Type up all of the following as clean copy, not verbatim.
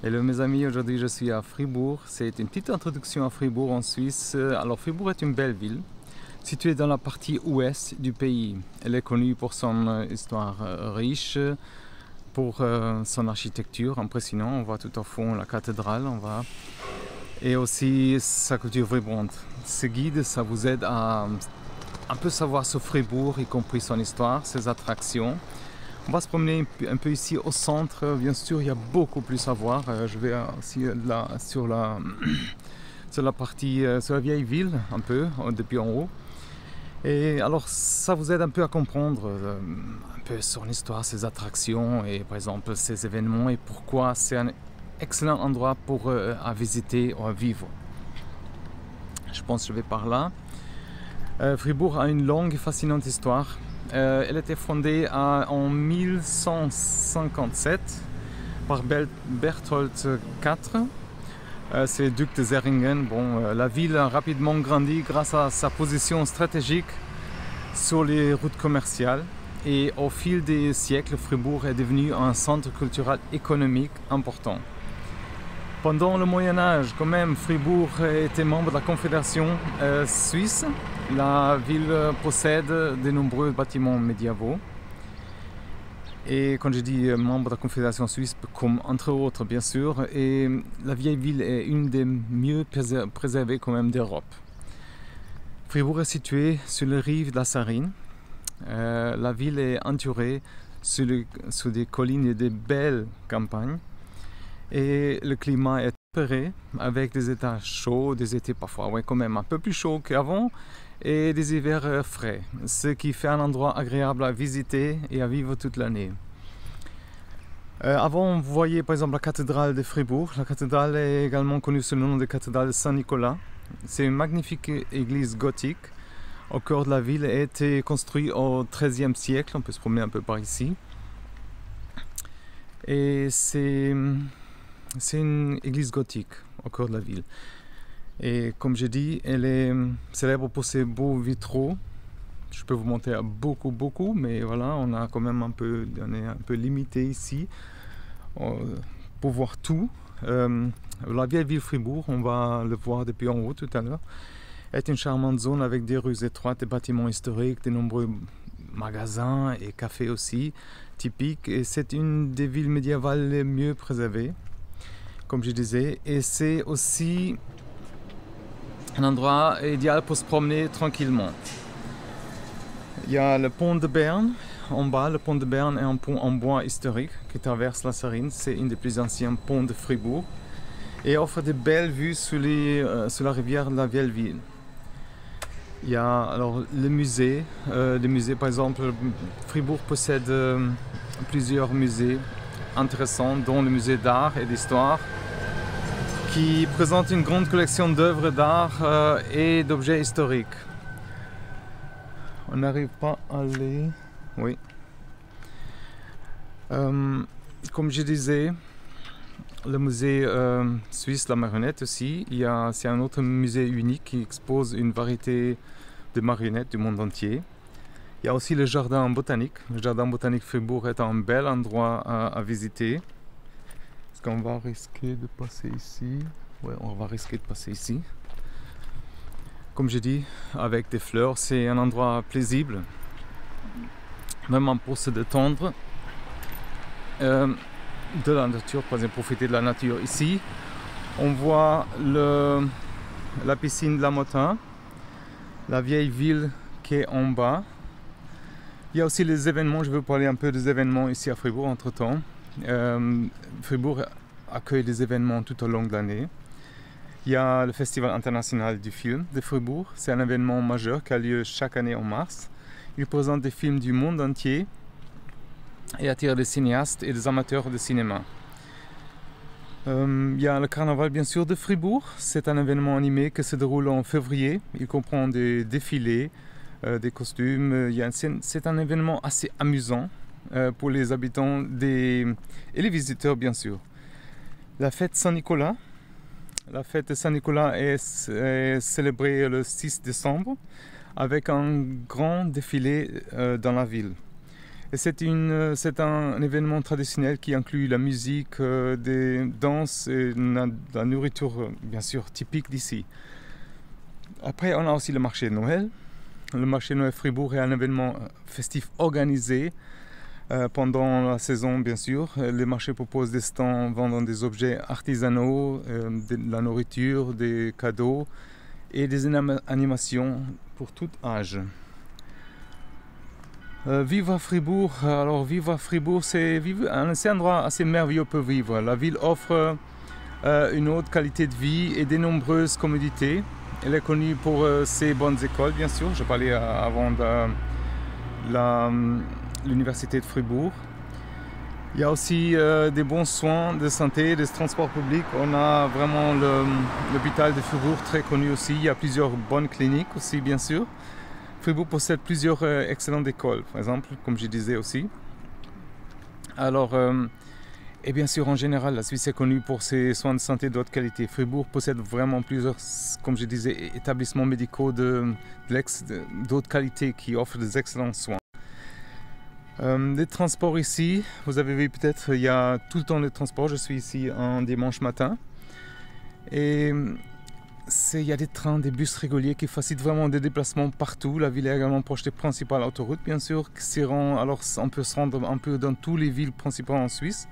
Hello mes amis, aujourd'hui je suis à Fribourg. C'est une petite introduction à Fribourg en Suisse. Alors Fribourg est une belle ville, située dans la partie ouest du pays. Elle est connue pour son histoire riche, pour son architecture impressionnante. On voit tout au fond la cathédrale, et aussi sa culture vibrante. Ce guide, ça vous aide à un peu savoir sur Fribourg, y compris son histoire, ses attractions. On va se promener un peu ici au centre. Bien sûr, il y a beaucoup plus à voir. Je vais aussi là sur la partie, sur la vieille ville, un peu, depuis en haut. Et alors, ça vous aide un peu à comprendre un peu son histoire, ses attractions et par exemple ses événements et pourquoi c'est un excellent endroit pour à visiter ou à vivre. Je pense que je vais par là. Fribourg a une longue et fascinante histoire. Elle a été fondée en 1157 par Berthold IV. C'est le duc de Zeringen. La ville a rapidement grandi grâce à sa position stratégique sur les routes commerciales. Et au fil des siècles, Fribourg est devenu un centre culturel économique important. Pendant le Moyen-Âge, quand même, Fribourg était membre de la Confédération suisse. La ville possède de nombreux bâtiments médiévaux. Et quand je dis membre de la Confédération suisse, comme entre autres bien sûr, et la vieille ville est une des mieux préservées quand même d'Europe. Fribourg est située sur les rives de la Sarine. La ville est entourée sur des collines et des belles campagnes. Et le climat est tempéré avec des états chauds, des étés parfois quand même un peu plus chauds qu'avant et des hivers frais, ce qui fait un endroit agréable à visiter et à vivre toute l'année. Avant, vous voyez par exemple la cathédrale de Fribourg. La cathédrale est également connue sous le nom de cathédrale de Saint-Nicolas. C'est une magnifique église gothique au cœur de la ville. Elle a été construite au XIIIe siècle. On peut se promener un peu par ici. Et c'est une église gothique au cœur de la ville. Et comme j'ai dit, elle est célèbre pour ses beaux vitraux. Je peux vous montrer à beaucoup, mais voilà, on a quand même on est un peu limité ici pour voir tout. La vieille ville Fribourg, on va le voir depuis en haut tout à l'heure, est une charmante zone avec des rues étroites, des bâtiments historiques, de nombreux magasins et cafés aussi typiques. Et c'est une des villes médiévales les mieux préservées, comme je disais, et c'est aussi un endroit idéal pour se promener tranquillement. Il y a le pont de Berne en bas. Le pont de Berne est un pont en bois historique qui traverse la Sarine. C'est un des plus anciens ponts de Fribourg et offre de belles vues sur la rivière de la vieille ville. Il y a alors le musée. Par exemple, Fribourg possède plusieurs musées intéressants, dont le musée d'art et d'histoire, qui présente une grande collection d'œuvres d'art et d'objets historiques. On n'arrive pas à aller... Oui. Comme je disais, le musée suisse La Marionnette aussi, c'est un autre musée unique qui expose une variété de marionnettes du monde entier. Il y a aussi le jardin botanique. Le jardin botanique Fribourg est un bel endroit à visiter. Est-ce qu'on va risquer de passer ici? Oui, on va risquer de passer ici. Comme je dis, avec des fleurs, c'est un endroit paisible, vraiment pour se détendre de la nature, par exemple, profiter de la nature. Ici, on voit la piscine de la Motin, la vieille ville qui est en bas. Il y a aussi les événements, je veux parler un peu des événements ici à Fribourg entre-temps. Fribourg accueille des événements tout au long de l'année. Il y a le Festival international du film de Fribourg. C'est un événement majeur qui a lieu chaque année en mars. Il présente des films du monde entier et attire des cinéastes et des amateurs de cinéma. Il y a le carnaval bien sûr de Fribourg. C'est un événement animé qui se déroule en février. Il comprend des défilés, des costumes. C'est un événement assez amusant pour les habitants et les visiteurs bien sûr. La fête Saint-Nicolas. La fête de Saint-Nicolas est célébrée le 6 décembre avec un grand défilé dans la ville. Et c'est un événement traditionnel qui inclut la musique, des danses et la nourriture, bien sûr, typique d'ici. Après, on a aussi le marché de Noël. Le marché de Noël Fribourg est un événement festif organisé pendant la saison, bien sûr. Les marchés proposent des stands vendant des objets artisanaux, de la nourriture, des cadeaux et des animations pour tout âge. Vivre à Fribourg, alors vivre à Fribourg, c'est un endroit assez merveilleux pour vivre. La ville offre une haute qualité de vie et de nombreuses commodités. Elle est connue pour ses bonnes écoles, bien sûr. Je parlais avant de l'université de Fribourg. Il y a aussi des bons soins de santé, des transports publics. On a vraiment l'hôpital de Fribourg, très connu aussi. Il y a plusieurs bonnes cliniques aussi, bien sûr. Fribourg possède plusieurs excellentes écoles, par exemple, comme je disais aussi. Alors, et bien sûr, en général, la Suisse est connue pour ses soins de santé de haute qualité. Fribourg possède vraiment plusieurs, comme je disais, établissements médicaux d'haute qualité qui offrent des excellents soins. Les transports ici, vous avez vu peut-être, il y a tout le temps de transports. Je suis ici un dimanche matin. Et il y a des trains, des bus réguliers qui facilitent vraiment des déplacements partout. La ville est également proche des principales autoroutes, bien sûr. Alors on peut se rendre un peu dans toutes les villes principales en Suisse.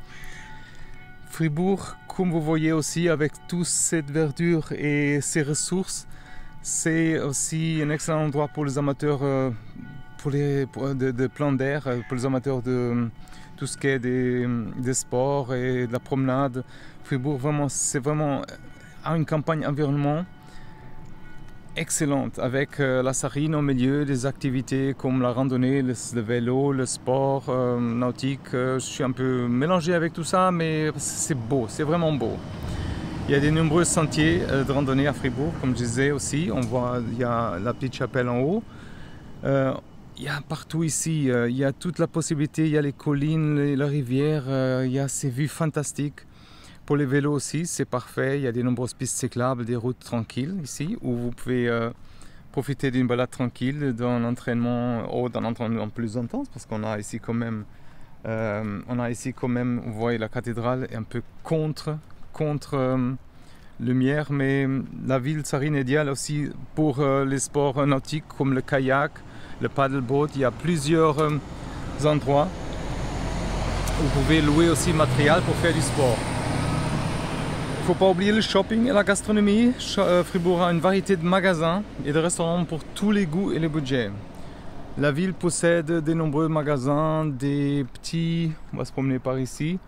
Fribourg, comme vous voyez aussi, avec toute cette verdure et ces ressources, c'est aussi un excellent endroit pour les amateurs de plein d'air, pour les amateurs de tout ce qui est des sports et de la promenade. Fribourg, c'est vraiment une campagne environnement excellente avec la Sarine au milieu, des activités comme la randonnée, le vélo, le sport nautique. Je suis un peu mélangé avec tout ça, mais c'est beau, c'est vraiment beau. Il y a de nombreux sentiers de randonnée à Fribourg, comme je disais aussi. On voit, il y a la petite chapelle en haut. Il y a partout ici, il y a toute la possibilité, il y a les collines, la rivière, il y a ces vues fantastiques. Pour les vélos aussi, c'est parfait. Il y a de nombreuses pistes cyclables, des routes tranquilles ici où vous pouvez profiter d'une balade tranquille, d'un entraînement plus intense parce qu'on a ici quand même, vous voyez, la cathédrale est un peu contre lumière, mais la ville Sarine est idéale aussi pour les sports nautiques comme le kayak, le paddleboard. Il y a plusieurs endroits où vous pouvez louer aussi le matériel pour faire du sport. Il ne faut pas oublier le shopping et la gastronomie. Fribourg a une variété de magasins et de restaurants pour tous les goûts et les budgets. La ville possède de nombreux magasins, des petits, on va se promener par ici.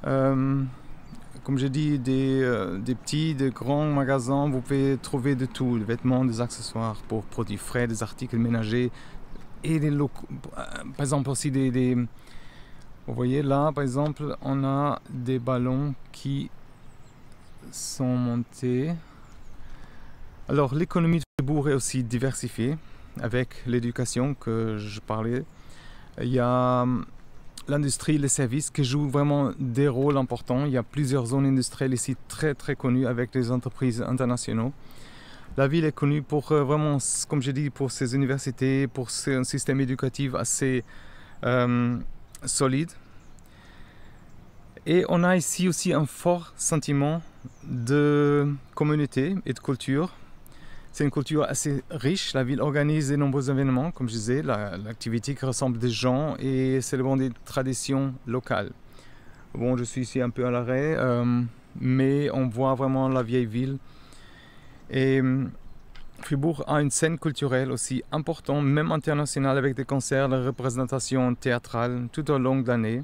Comme j'ai dit, des petits, des grands magasins, vous pouvez trouver de tout, des vêtements, des accessoires pour produits frais, des articles ménagers et des locaux. Par exemple aussi vous voyez là, par exemple, on a des ballons qui sont montés. Alors l'économie de Fribourg est aussi diversifiée avec l'éducation que je parlais. Il y a l'industrie, les services qui jouent vraiment des rôles importants. Il y a plusieurs zones industrielles ici très très connues avec des entreprises internationales. La ville est connue pour vraiment, comme j'ai dit, pour ses universités, pour un système éducatif assez solide. Et on a ici aussi un fort sentiment de communauté et de culture. C'est une culture assez riche. La ville organise de nombreux événements, comme je disais, l'activité qui rassemble des gens et célèbre des traditions locales. Bon, je suis ici un peu à l'arrêt, mais on voit vraiment la vieille ville. Et Fribourg a une scène culturelle aussi importante, même internationale, avec des concerts, des représentations théâtrales tout au long de l'année.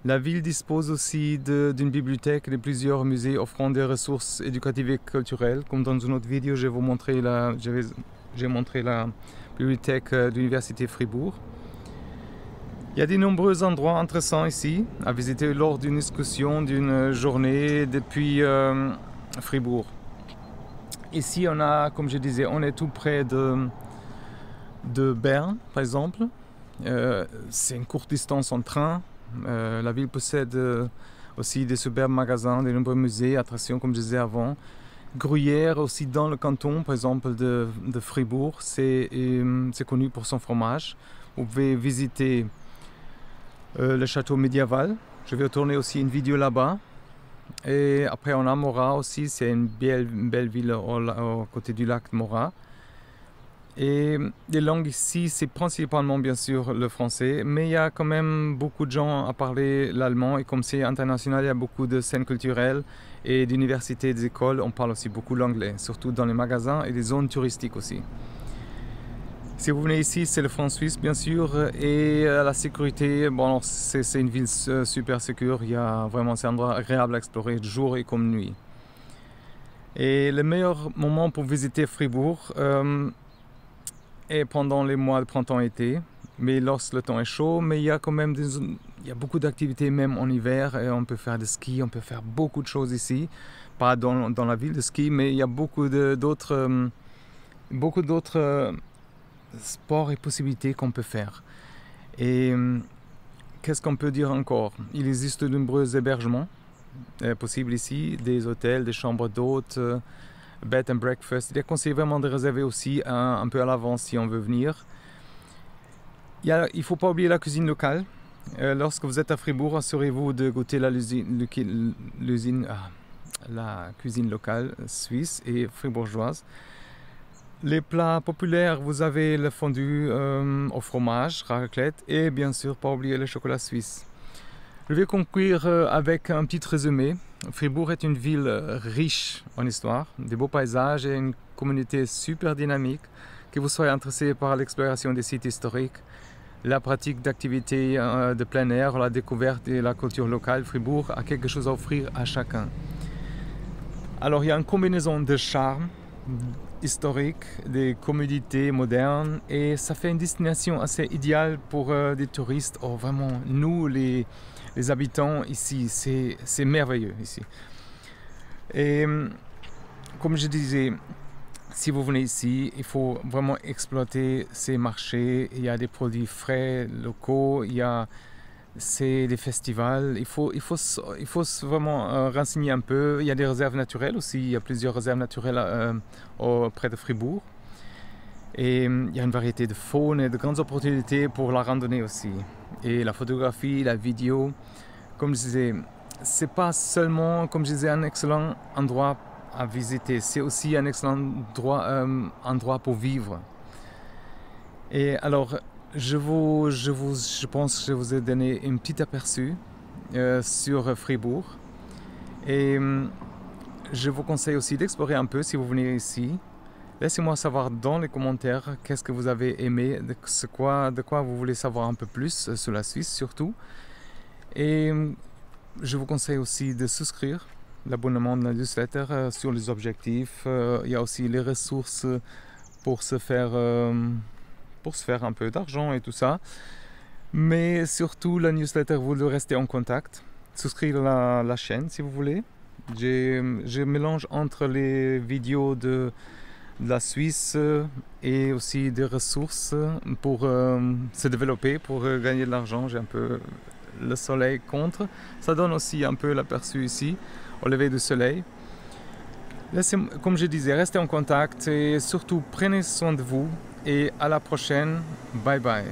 La ville dispose aussi d'une bibliothèque et de plusieurs musées offrant des ressources éducatives et culturelles. Comme dans une autre vidéo, j'ai montré la bibliothèque de l'Université Fribourg. Il y a de nombreux endroits intéressants ici à visiter lors d'une excursion, d'une journée depuis Fribourg. Ici, on a, comme je disais, on est tout près de Berne, par exemple. C'est une courte distance en train. La ville possède aussi des superbes magasins, de nombreux musées, attractions comme je disais avant. Gruyère aussi dans le canton, par exemple de Fribourg, c'est connu pour son fromage. Vous pouvez visiter le château médiéval. Je vais tourner aussi une vidéo là-bas. Et après on a Morat aussi, c'est une belle ville au côté du lac Morat. Et les langues ici, c'est principalement bien sûr le français, mais il y a quand même beaucoup de gens à parler l'allemand. Et comme c'est international, il y a beaucoup de scènes culturelles et d'universités, des écoles, on parle aussi beaucoup l'anglais, surtout dans les magasins et les zones touristiques aussi. Si vous venez ici, c'est le franc suisse bien sûr, et la sécurité, bon, c'est une ville super sécure, c'est un endroit agréable à explorer jour et comme nuit. Et le meilleur moment pour visiter Fribourg est pendant les mois de printemps-été, mais lorsque le temps est chaud, mais il y a quand même il y a beaucoup d'activités même en hiver, et on peut faire du ski, on peut faire beaucoup de choses ici, pas dans la ville de ski, mais il y a beaucoup d'autres sports et possibilités qu'on peut faire. Et qu'est-ce qu'on peut dire encore? Il existe de nombreux hébergements possibles ici, des hôtels, des chambres d'hôtes, bed and breakfast. Il est conseillé vraiment de réserver aussi un peu à l'avance si on veut venir. Il ne faut pas oublier la cuisine locale. Lorsque vous êtes à Fribourg, assurez-vous de goûter la cuisine locale suisse et fribourgeoise. Les plats populaires, vous avez le fondu au fromage, raclette, et bien sûr, pas oublier le chocolat suisse. Je vais conclure avec un petit résumé. Fribourg est une ville riche en histoire, des beaux paysages et une communauté super dynamique. Que vous soyez intéressé par l'exploration des sites historiques, la pratique d'activités de plein air, la découverte et la culture locale, Fribourg a quelque chose à offrir à chacun. Alors il y a une combinaison de charme historique, des commodités modernes, et ça fait une destination assez idéale pour des touristes. Oh, vraiment, nous les habitants ici, c'est merveilleux ici. Et comme je disais, si vous venez ici, il faut vraiment exploiter ces marchés. Il y a des produits frais, locaux, c'est des festivals, il faut vraiment renseigner un peu. Il y a des réserves naturelles aussi, il y a plusieurs réserves naturelles près de Fribourg. Et il y a une variété de faune et de grandes opportunités pour la randonnée aussi. Et la photographie, la vidéo, comme je disais, c'est pas seulement, comme je disais, un excellent endroit à visiter, c'est aussi un excellent endroit pour vivre. Et alors, je pense que je vous ai donné un petit aperçu sur Fribourg. Et je vous conseille aussi d'explorer un peu si vous venez ici. Laissez-moi savoir dans les commentaires qu'est-ce que vous avez aimé, de quoi vous voulez savoir un peu plus sur la Suisse surtout. Et je vous conseille aussi de souscrire l'abonnement de la newsletter sur les objectifs. Il y a aussi les ressources pour se faire un peu d'argent et tout ça. Mais surtout, la newsletter, vous devez rester en contact. Souscrire à la chaîne si vous voulez. Je mélange entre les vidéos de la Suisse et aussi des ressources pour se développer, pour gagner de l'argent. J'ai un peu le soleil contre. Ça donne aussi un peu l'aperçu ici, au lever du soleil. Comme je disais, restez en contact et surtout prenez soin de vous. Et à la prochaine. Bye bye.